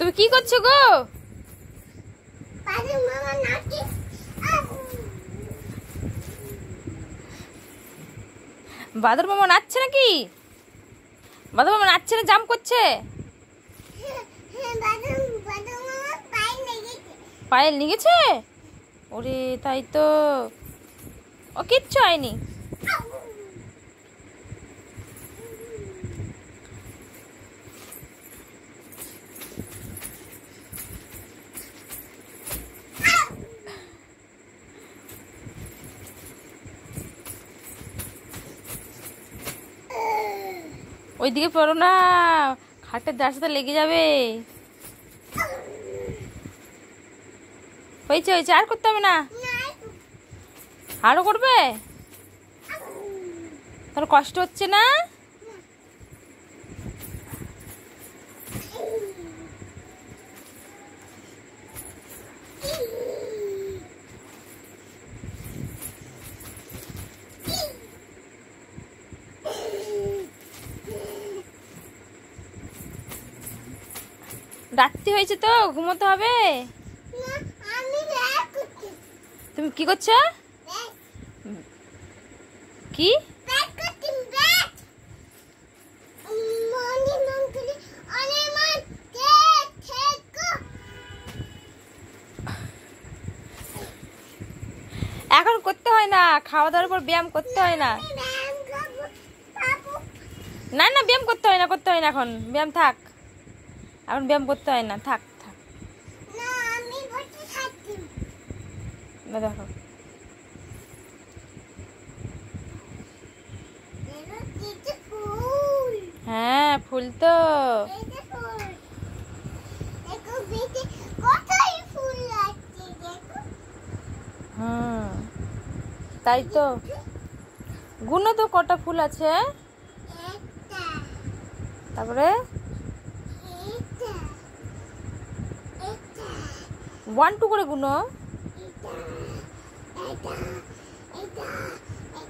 তুমি কি করছো গো? বাদর মামা নাচছে নাকি? বাদর মামা নাচছে না জাম্প করছে? পায়েল লেগেছে? ওরে তাই তো, ও কিচ্ছু হয়নি। ওইদিকে পড়ো না, খাটের দাঁড় সাথে লেগে যাবে। হয়েছে হয়েছে, আর করতে হবে না। আরো করবে? তোর কষ্ট হচ্ছে না? রাত্রি হয়েছে তো, ঘুমোতে হবে। তুমি কি করছো? কি এখন করতে হয় না, খাওয়া দাওয়ার পর ব্যায়াম করতে হয় না। না না, ব্যায়াম করতে হয় না, করতে হয় না এখন। ব্যায়াম থাক, এখন ব্যায়াম করতে হয় না, থাক থাক। দেখো হ্যাঁ, ফুল তো। তাই তো, গুনো তো কটা ফুল আছে। তারপরে 1 2 করে গুনো।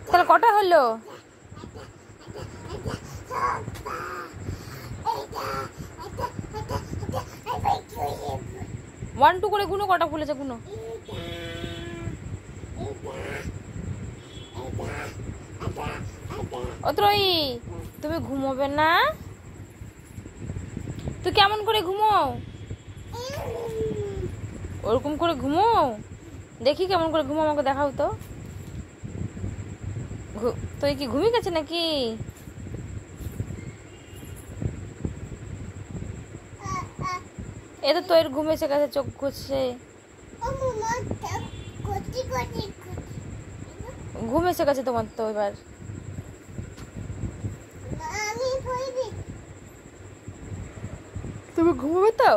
তাহলে কটা হলো? 1 2 করে গুনো, কটা ফুল আছে গুনো। অত্রই, তুমি ঘুমোবে না? তুই কেমন করে ঘুমো? ওরকম করে ঘুমো? দেখি কেমন করে ঘুমো, আমাকে দেখাও তো। তুই কি ঘুমিয়ে গেছে নাকি? এ তো তোর ঘুম এসে গেছে, চোখ ঘুরছে। ঘুম এসে গেছে তোমার তো এবার। তুমি ঘুমোবে তো?